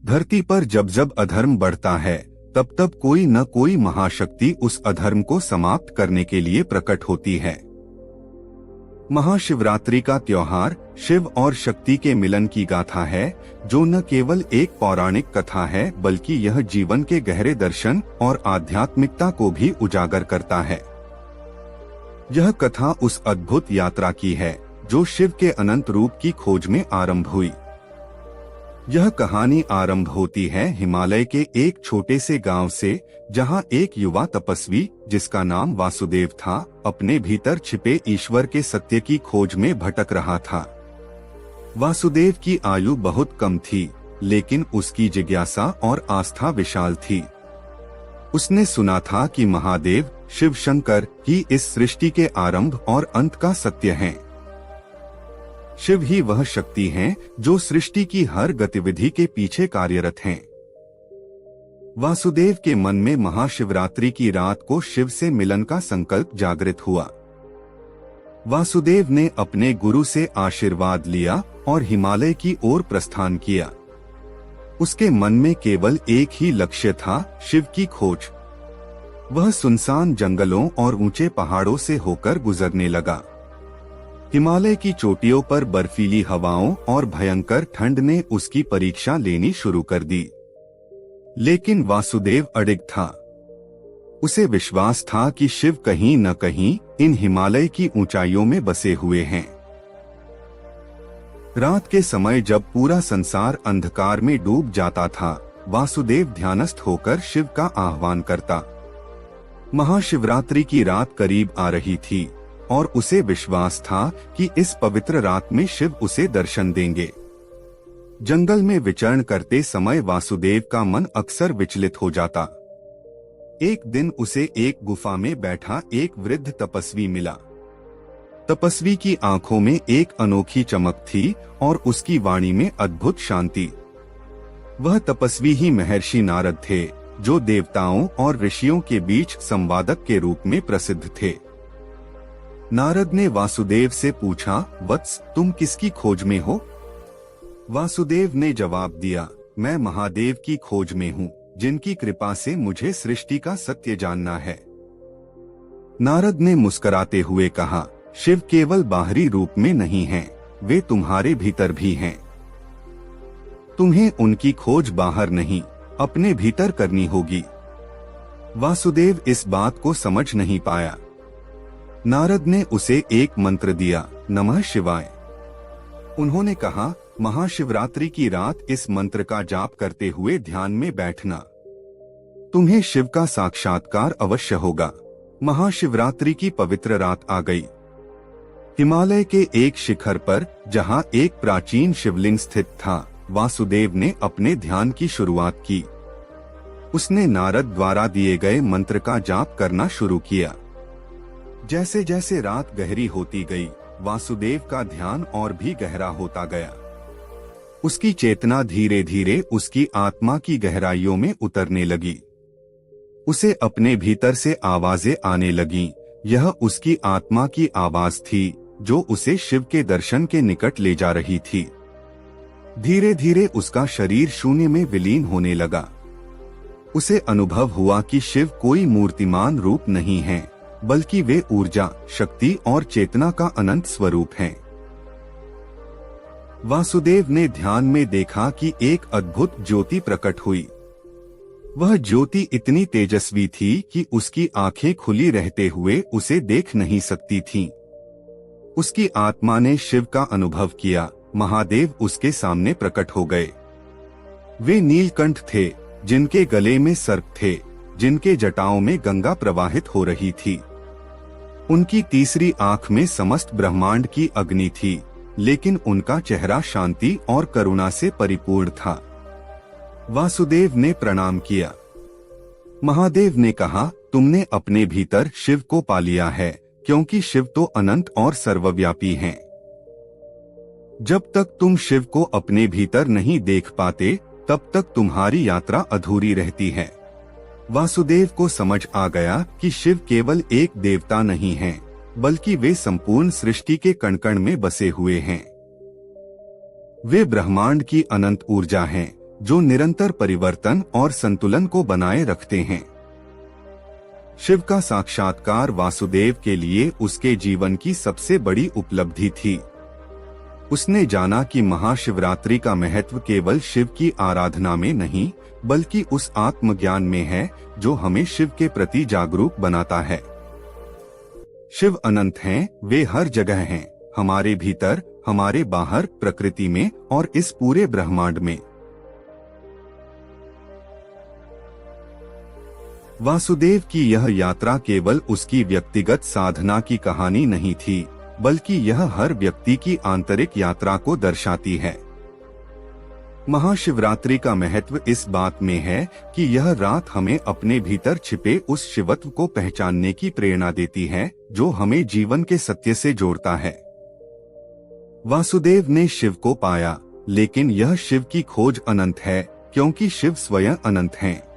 धरती पर जब जब अधर्म बढ़ता है तब तब कोई न कोई महाशक्ति उस अधर्म को समाप्त करने के लिए प्रकट होती है। महाशिवरात्रि का त्योहार शिव और शक्ति के मिलन की गाथा है, जो न केवल एक पौराणिक कथा है बल्कि यह जीवन के गहरे दर्शन और आध्यात्मिकता को भी उजागर करता है। यह कथा उस अद्भुत यात्रा की है जो शिव के अनंत रूप की खोज में आरंभ हुई। यह कहानी आरंभ होती है हिमालय के एक छोटे से गांव से, जहां एक युवा तपस्वी जिसका नाम वासुदेव था अपने भीतर छिपे ईश्वर के सत्य की खोज में भटक रहा था। वासुदेव की आयु बहुत कम थी, लेकिन उसकी जिज्ञासा और आस्था विशाल थी। उसने सुना था कि महादेव शिव शंकर ही इस सृष्टि के आरंभ और अंत का सत्य हैं। शिव ही वह शक्ति हैं जो सृष्टि की हर गतिविधि के पीछे कार्यरत हैं। वासुदेव के मन में महाशिवरात्रि की रात को शिव से मिलन का संकल्प जागृत हुआ। वासुदेव ने अपने गुरु से आशीर्वाद लिया और हिमालय की ओर प्रस्थान किया। उसके मन में केवल एक ही लक्ष्य था, शिव की खोज। वह सुनसान जंगलों और ऊंचे पहाड़ों से होकर गुजरने लगा। हिमालय की चोटियों पर बर्फीली हवाओं और भयंकर ठंड ने उसकी परीक्षा लेनी शुरू कर दी। लेकिन वासुदेव अडिग था। उसे विश्वास था कि शिव कहीं न कहीं इन हिमालय की ऊंचाइयों में बसे हुए हैं। रात के समय जब पूरा संसार अंधकार में डूब जाता था, वासुदेव ध्यानस्थ होकर शिव का आह्वान करता। महाशिवरात्रि की रात करीब आ रही थी और उसे विश्वास था कि इस पवित्र रात में शिव उसे दर्शन देंगे। जंगल में विचरण करते समय वासुदेव का मन अक्सर विचलित हो जाता। एक दिन उसे एक गुफा में बैठा एक वृद्ध तपस्वी मिला। तपस्वी की आंखों में एक अनोखी चमक थी और उसकी वाणी में अद्भुत शांति। वह तपस्वी ही महर्षि नारद थे, जो देवताओं और ऋषियों के बीच संवादक के रूप में प्रसिद्ध थे। नारद ने वासुदेव से पूछा, वत्स, तुम किसकी खोज में हो? वासुदेव ने जवाब दिया, मैं महादेव की खोज में हूँ, जिनकी कृपा से मुझे सृष्टि का सत्य जानना है। नारद ने मुस्कुराते हुए कहा, शिव केवल बाहरी रूप में नहीं हैं, वे तुम्हारे भीतर भी हैं। तुम्हें उनकी खोज बाहर नहीं, अपने भीतर करनी होगी। वासुदेव इस बात को समझ नहीं पाया। नारद ने उसे एक मंत्र दिया, नमः शिवाय। उन्होंने कहा, महाशिवरात्रि की रात इस मंत्र का जाप करते हुए ध्यान में बैठना। तुम्हें शिव का साक्षात्कार अवश्य होगा। महाशिवरात्रि की पवित्र रात आ गई। हिमालय के एक शिखर पर, जहां एक प्राचीन शिवलिंग स्थित था, वासुदेव ने अपने ध्यान की शुरुआत की। उसने नारद द्वारा दिए गए मंत्र का जाप करना शुरू किया। जैसे जैसे रात गहरी होती गई, वासुदेव का ध्यान और भी गहरा होता गया। उसकी चेतना धीरे धीरे उसकी आत्मा की गहराइयों में उतरने लगी। उसे अपने भीतर से आवाजें आने लगीं। यह उसकी आत्मा की आवाज थी, जो उसे शिव के दर्शन के निकट ले जा रही थी। धीरे धीरे उसका शरीर शून्य में विलीन होने लगा। उसे अनुभव हुआ कि शिव कोई मूर्तिमान रूप नहीं है, बल्कि वे ऊर्जा, शक्ति और चेतना का अनंत स्वरूप हैं। वासुदेव ने ध्यान में देखा कि एक अद्भुत ज्योति प्रकट हुई। वह ज्योति इतनी तेजस्वी थी कि उसकी आंखें खुली रहते हुए उसे देख नहीं सकती थीं। उसकी आत्मा ने शिव का अनुभव किया। महादेव उसके सामने प्रकट हो गए। वे नीलकंठ थे, जिनके गले में सर्प थे, जिनके जटाओं में गंगा प्रवाहित हो रही थी। उनकी तीसरी आंख में समस्त ब्रह्मांड की अग्नि थी, लेकिन उनका चेहरा शांति और करुणा से परिपूर्ण था। वासुदेव ने प्रणाम किया। महादेव ने कहा, तुमने अपने भीतर शिव को पा लिया है, क्योंकि शिव तो अनंत और सर्वव्यापी हैं। जब तक तुम शिव को अपने भीतर नहीं देख पाते, तब तक तुम्हारी यात्रा अधूरी रहती है। वासुदेव को समझ आ गया कि शिव केवल एक देवता नहीं हैं, बल्कि वे संपूर्ण सृष्टि के कण कण में बसे हुए हैं। वे ब्रह्मांड की अनंत ऊर्जा हैं, जो निरंतर परिवर्तन और संतुलन को बनाए रखते हैं। शिव का साक्षात्कार वासुदेव के लिए उसके जीवन की सबसे बड़ी उपलब्धि थी। उसने जाना कि महाशिवरात्रि का महत्व केवल शिव की आराधना में नहीं, बल्कि उस आत्मज्ञान में है जो हमें शिव के प्रति जागरूक बनाता है। शिव अनंत हैं, वे हर जगह हैं, हमारे भीतर, हमारे बाहर, प्रकृति में और इस पूरे ब्रह्मांड में। वासुदेव की यह यात्रा केवल उसकी व्यक्तिगत साधना की कहानी नहीं थी, बल्कि यह हर व्यक्ति की आंतरिक यात्रा को दर्शाती है। महाशिवरात्रि का महत्व इस बात में है कि यह रात हमें अपने भीतर छिपे उस शिवत्व को पहचानने की प्रेरणा देती है जो हमें जीवन के सत्य से जोड़ता है। वासुदेव ने शिव को पाया, लेकिन यह शिव की खोज अनंत है, क्योंकि शिव स्वयं अनंत हैं।